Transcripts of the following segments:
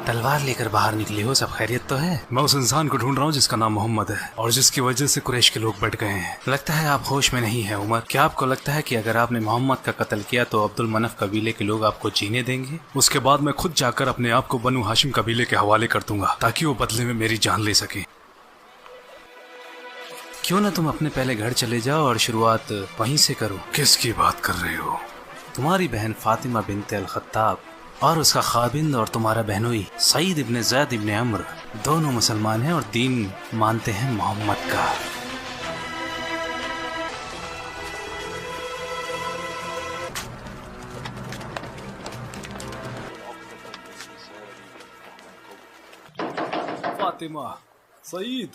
तलवार लेकर बाहर निकले हो, सब खैरियत तो है? मैं उस इंसान को ढूंढ रहा हूँ जिसका नाम मोहम्मद है और जिसकी वजह से कुरैश के लोग बढ़ गए हैं। लगता है आप होश में नहीं है उमर। क्या आपको लगता है कि अगर आपने मोहम्मद का कत्ल किया तो अब्दुल मनफ कबीले के लोग आपको जीने देंगे? उसके बाद मैं खुद जाकर अपने आप को बनु हाशिम कबीले के हवाले कर दूंगा ताकि वो बदले में मेरी जान ले सके। क्यों ना तुम अपने पहले घर चले जाओ और शुरुआत वहीं से करो। किसकी बात कर रहे हो? तुम्हारी बहन फातिमा बिनते अल खत्ताब और उसका खाबिंद और तुम्हारा बहनोई सईद इब्ने ज़ैद इब्ने अम्र दोनों मुसलमान हैं और दीन मानते हैं मोहम्मद का। फातिमा, सईद,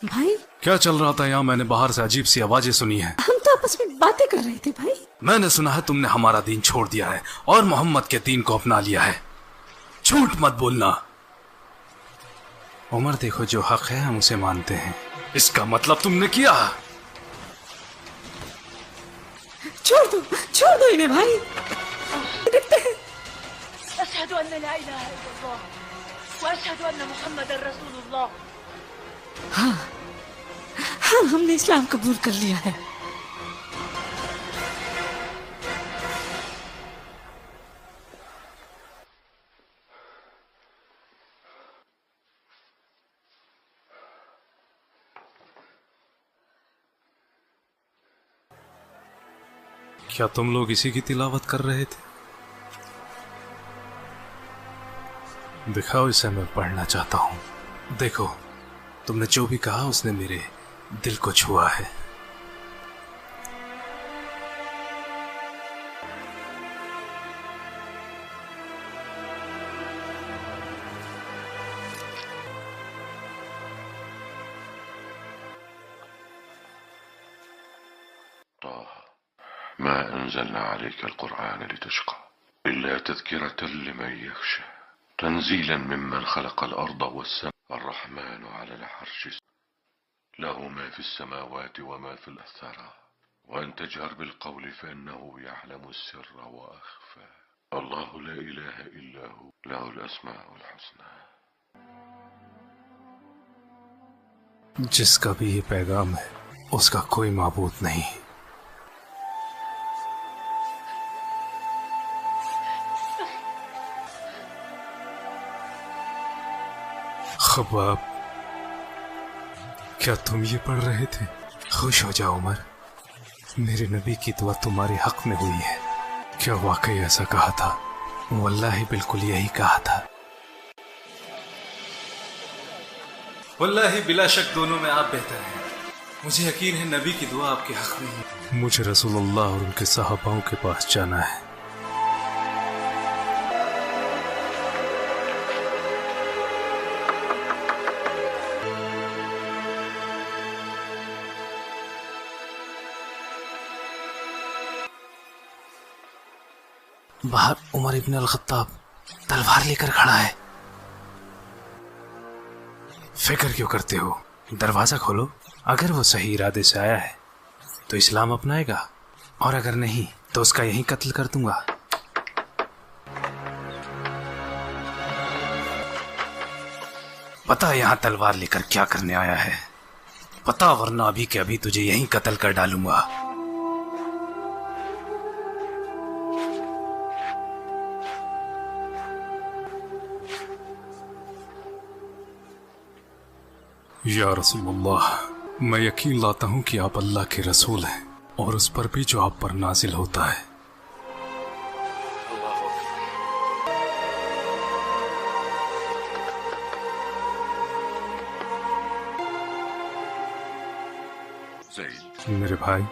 भाई क्या चल रहा था यहाँ? मैंने बाहर से अजीब सी आवाजें सुनी है। हम तो आपस में बातें कर रहे थे भाई। मैंने सुना है तुमने हमारा दीन छोड़ दिया है और मोहम्मद के दीन को अपना लिया है। झूठ मत बोलना। उमर, देखो जो हक है हम उसे मानते हैं। इसका मतलब तुमने किया? छोड़ दो इन्हें भाई। देखते हैं। अशहदु अन्ना ला इलाहा इल्लल्लाह व अशहदु अन्ना मुहम्मदर रसूलुल्लाह। हाँ, हमने इस्लाम कबूल कर लिया है। क्या तुम लोग इसी की तिलावत कर रहे थे? दिखाओ, इसे मैं पढ़ना चाहता हूँ। देखो, तुमने जो भी कहा उसने मेरे दिल को छुआ है। ما أنزلنا عليك القرآن لتشقى إلا تذكرة لمن يخشى تنزيلا ممن خلق الأرض والسماء الرحمن على العرش له ما في السماوات وما في الثرى وأن تجهر بالقول فإنه يعلم السر وأخفى الله لا إله إلا هو له الأسماء الحسنى। जिसका भी ये पैगाम है उसका कोई माबूद नहीं। खबाब, क्या तुम ये पढ़ रहे थे? खुश हो जाओ उमर, मेरे नबी की दुआ तुम्हारे हक में हुई है। क्या वाकई ऐसा कहा था? वल्लाही बिल्कुल यही कहा था। वल्लाही बिला शक दोनों में आप बेहतर हैं। मुझे यकीन है नबी की दुआ आपके हक में है। मुझे रसूलुल्लाह और उनके सहाबाओं के पास जाना है। बाहर उमर इब्न अल खत्ताब तलवार लेकर खड़ा है। फिक्र क्यों करते हो? दरवाजा खोलो। अगर वो सही इरादे से आया है तो इस्लाम अपनाएगा और अगर नहीं तो उसका यहीं कत्ल कर दूंगा। पता यहाँ तलवार लेकर क्या करने आया है? पता, वरना अभी के अभी तुझे यहीं कत्ल कर डालूंगा। या रसूलुल्लाह, मैं यकीन लाता हूँ कि आप अल्लाह के रसूल हैं और उस पर भी जो आप पर नाजिल होता है। मेरे भाई,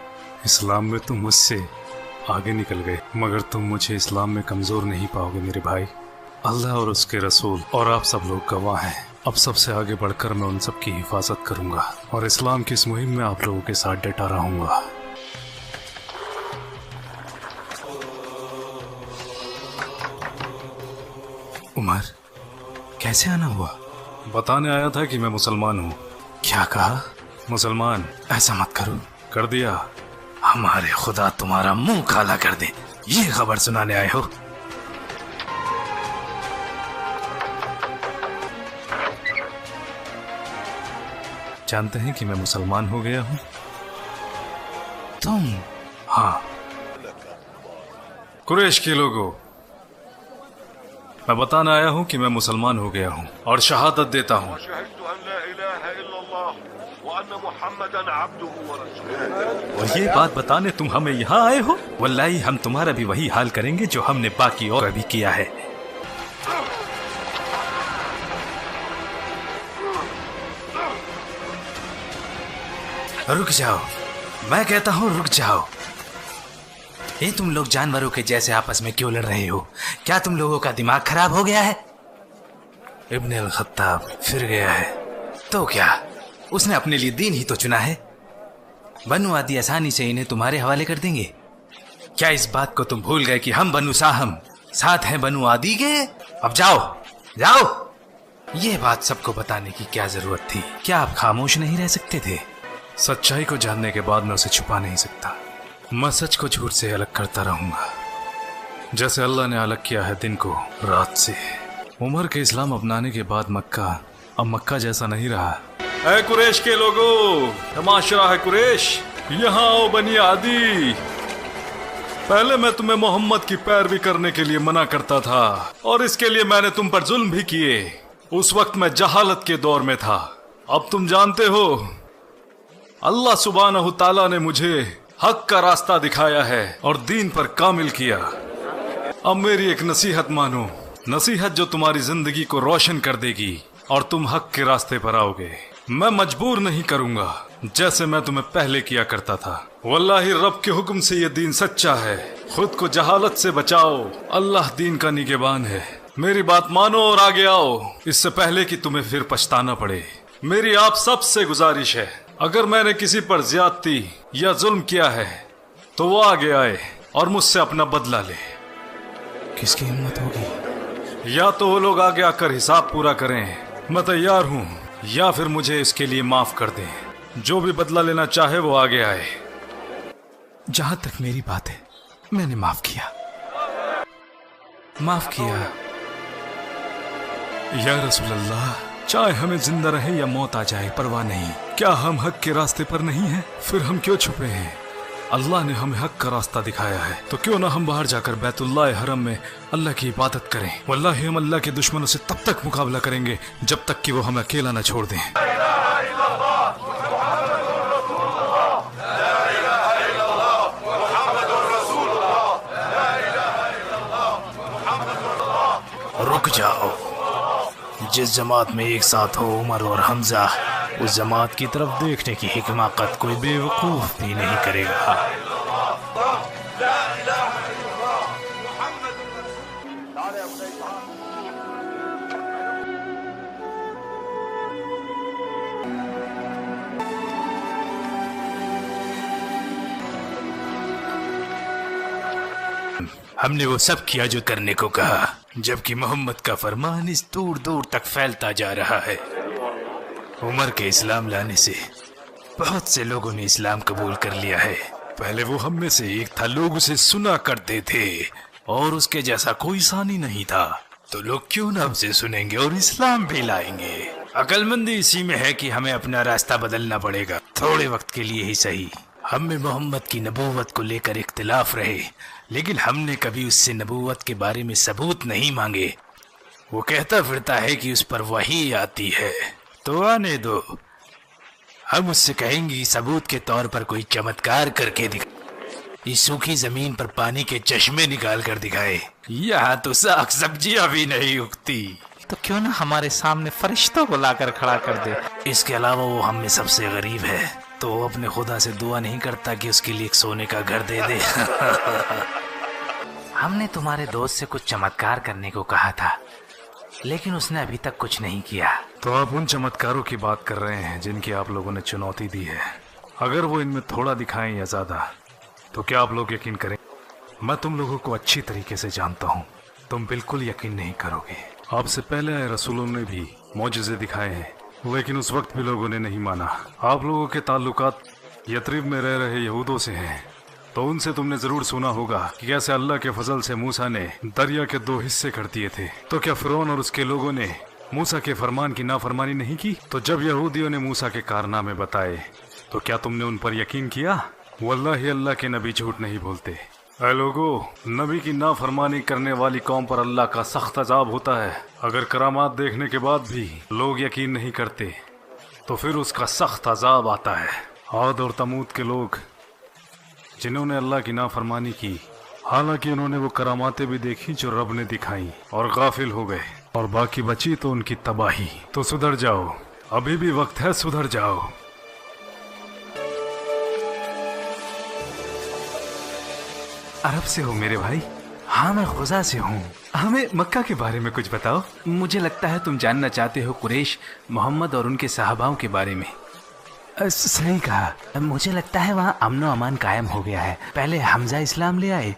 इस्लाम में तुम मुझसे आगे निकल गए, मगर तुम मुझे इस्लाम में कमजोर नहीं पाओगे मेरे भाई। अल्लाह और उसके रसूल और आप सब लोग गवाह हैं। अब सबसे आगे बढ़कर मैं उन सब की हिफाजत करूंगा और इस्लाम की इस मुहिम में आप लोगों के साथ डटा रहूंगा। उमर, कैसे आना हुआ? बताने आया था कि मैं मुसलमान हूँ। क्या कहा? मुसलमान। ऐसा मत करो। कर दिया। हमारे खुदा तुम्हारा मुंह काला कर दे, ये खबर सुनाने आए हो? जानते हैं कि मैं मुसलमान हो गया हूँ? तुम? हाँ। कुरैश के लोगों, मैं बताना आया हूँ कि मैं मुसलमान हो गया हूँ और शहादत देता हूँ और ये बात बताने तुम हमें यहाँ आए हो? वल्लाही हम तुम्हारा भी वही हाल करेंगे जो हमने बाकी और भी किया है। रुक जाओ, मैं कहता हूँ रुक जाओ। ये तुम लोग जानवरों के जैसे आपस में क्यों लड़ रहे हो? क्या तुम लोगों का दिमाग खराब हो गया है? इब्न अल खत्ताब फिर गया है तो क्या, उसने अपने लिए दीन ही तो चुना है। बनु आदि आसानी से इन्हें तुम्हारे हवाले कर देंगे। क्या इस बात को तुम भूल गए कि हम बनु साहम साथ हैं बनु आदि के? अब जाओ जाओ। ये बात सबको बताने की क्या जरूरत थी? क्या आप खामोश नहीं रह सकते थे? सच्चाई को जानने के बाद मैं उसे छुपा नहीं सकता। मैं सच को झूठ से अलग करता रहूंगा, जैसे अल्लाह ने अलग किया है दिन को रात से। उमर के इस्लाम अपनाने के बाद मक्का अब मक्का जैसा नहीं रहा। ऐ कुरैश के लोगों, तमाशा है कुरैश, यहाँ आओ बनी आदि। पहले मैं तुम्हें मोहम्मद की पैरवी करने के लिए मना करता था और इसके लिए मैंने तुम पर जुल्म भी किए। उस वक्त मैं जहालत के दौर में था। अब तुम जानते हो अल्लाह सुब्हानहू ताला ने मुझे हक का रास्ता दिखाया है और दीन पर कामिल किया। अब मेरी एक नसीहत मानो, नसीहत जो तुम्हारी जिंदगी को रोशन कर देगी और तुम हक के रास्ते पर आओगे। मैं मजबूर नहीं करूंगा जैसे मैं तुम्हें पहले किया करता था। वल्लाही रब के हुक्म से ये दीन सच्चा है। खुद को जहालत से बचाओ, अल्लाह दीन का निगहबान है। मेरी बात मानो और आगे आओ, इससे पहले कि तुम्हें फिर पछताना पड़े। मेरी आप सब से गुजारिश है, अगर मैंने किसी पर ज्यादती या जुल्म किया है तो वो आगे आए और मुझसे अपना बदला ले। किसकी हिम्मत होगी? या तो वो लोग आगे आकर हिसाब पूरा करें, मैं तैयार हूँ, या फिर मुझे इसके लिए माफ कर दें। जो भी बदला लेना चाहे वो आगे आए। जहां तक मेरी बात है, मैंने माफ किया। या रसूल अल्लाह, चाहे हमें जिंदा रहे या मौत आ जाए परवाह नहीं। क्या हम हक के रास्ते पर नहीं हैं? फिर हम क्यों छुपे हैं? अल्लाह ने हमें हक का रास्ता दिखाया है, तो क्यों ना हम बाहर जाकर बैतुल्लाह हरम में अल्लाह की इबादत करें। वल्लाही हम अल्लाह के दुश्मनों से तब तक मुकाबला करेंगे जब तक कि वो हमें अकेला न छोड़ दें। रुक जाओ। जिस जमात में एक साथ हो उमर और हमजा, उस जमात की तरफ देखने की हिकमाकत कोई बेवकूफ भी नहीं करेगा। हमने वो सब किया जो करने को कहा, जबकि मोहम्मद का फरमान इस दूर दूर तक फैलता जा रहा है। उमर के इस्लाम लाने से बहुत से लोगों ने इस्लाम कबूल कर लिया है। पहले वो हम में से एक था, लोग उसे सुना करते थे और उसके जैसा कोई सानी नहीं था, तो लोग क्यों ना उसे सुनेंगे और इस्लाम भी लाएंगे। अक्लमंदी इसी में है कि हमें अपना रास्ता बदलना पड़ेगा, थोड़े वक्त के लिए ही सही। हम में मोहम्मद की नबूवत को लेकर इख्तिलाफ रहे, लेकिन हमने कभी उससे नबूवत के बारे में सबूत नहीं मांगे। वो कहता फिरता है कि उस पर वही आती है, तो आने दो। हम उससे कहेंगे सबूत के तौर पर कोई चमत्कार करके दिखा, इस सूखी जमीन पर पानी के चश्मे निकाल कर दिखाए। यहाँ तो साग सब्जियां भी नहीं उगती, तो क्यों ना हमारे सामने फरिश्तों को लाकर खड़ा कर दे। इसके अलावा वो हम में सबसे गरीब है, तो वो अपने खुदा से दुआ नहीं करता कि उसके लिए एक सोने का घर दे दे। हमने तुम्हारे दोस्त से कुछ चमत्कार करने को कहा था, लेकिन उसने अभी तक कुछ नहीं किया। तो आप उन चमत्कारों की बात कर रहे हैं जिनकी आप लोगों ने चुनौती दी है। अगर वो इनमें थोड़ा दिखाएं या ज्यादा, तो क्या आप लोग यकीन करें? मैं तुम लोगों को अच्छी तरीके से जानता हूँ, तुम बिल्कुल यकीन नहीं करोगे। आपसे पहले आए रसूलों ने भी मौजज़े दिखाए हैं, लेकिन उस वक्त भी लोगों ने नहीं माना। आप लोगों के ताल्लुकात यथरिब में रह रहे यहूदों से हैं, तो उनसे तुमने जरूर सुना होगा कि कैसे अल्लाह के फजल से मूसा ने दरिया के 2 हिस्से कर दिए थे। तो क्या फिरौन और उसके लोगों ने मूसा के फरमान की नाफरमानी नहीं की? तो जब यहूदियों ने मूसा के कारनामे बताए तो क्या तुमने उन पर यकीन किया? वल्लाही अल्लाह के नबी झूठ नहीं बोलते। ऐ लोगो, नबी की नाफरमानी करने वाली कौम पर अल्लाह का सख्त अजाब होता है। अगर करामात देखने के बाद भी लोग यकीन नहीं करते तो फिर उसका सख्त अजाब आता है। आद और तमूद के लोग जिन्होंने अल्लाह की नाफरमानी की, हालांकि उन्होंने वो करामातें भी देखी जो रब ने दिखाई और गाफिल हो गए, और बाकी बची तो उनकी तबाही। तो सुधर जाओ, अभी भी वक्त है, सुधर जाओ। अरब से हो मेरे भाई? हाँ, मैं खुजा से हूँ। हमें मक्का के बारे में कुछ बताओ। मुझे लगता है तुम जानना चाहते हो कुरैश, मोहम्मद और उनके सहाबाओं के बारे में। सही कहा। मुझे लगता है वहाँ अमन व अमान कायम हो गया है। पहले हमजा इस्लाम ले आए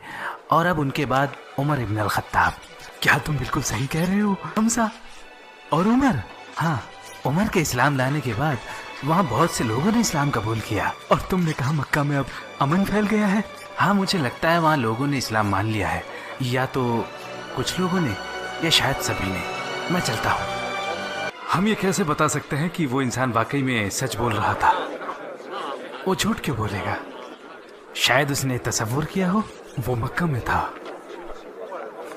और अब उनके बाद उमर इब्न अल खत्ताब। क्या तुम बिल्कुल सही कह रहे हो? हमजा और उमर? हाँ, उमर के इस्लाम लाने के बाद वहाँ बहुत से लोगों ने इस्लाम कबूल किया। और तुमने कहा मक्का में अब अमन फैल गया है? हाँ, मुझे लगता है वहाँ लोगों ने इस्लाम मान लिया है, या तो कुछ लोगों ने या शायद सभी ने। मैं चलता हूँ। हम ये कैसे बता सकते हैं कि वो इंसान वाकई में सच बोल रहा था? वो झूठ क्यों बोलेगा? शायद उसने तसव्वुर किया हो वो मक्का में था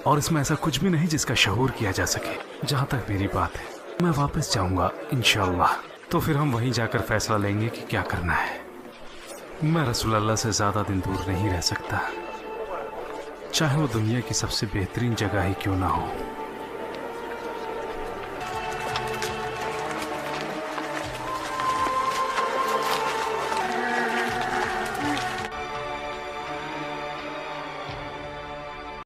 और इसमें ऐसा कुछ भी नहीं जिसका शऊर किया जा सके। जहाँ तक मेरी बात है, मैं वापस जाऊंगा इंशाअल्लाह। तो फिर हम वहीं जाकर फैसला लेंगे कि क्या करना है। मैं रसूल अल्लाह से ज़्यादा दिन दूर नहीं रह सकता, चाहे वो दुनिया की सबसे बेहतरीन जगह ही क्यों ना हो।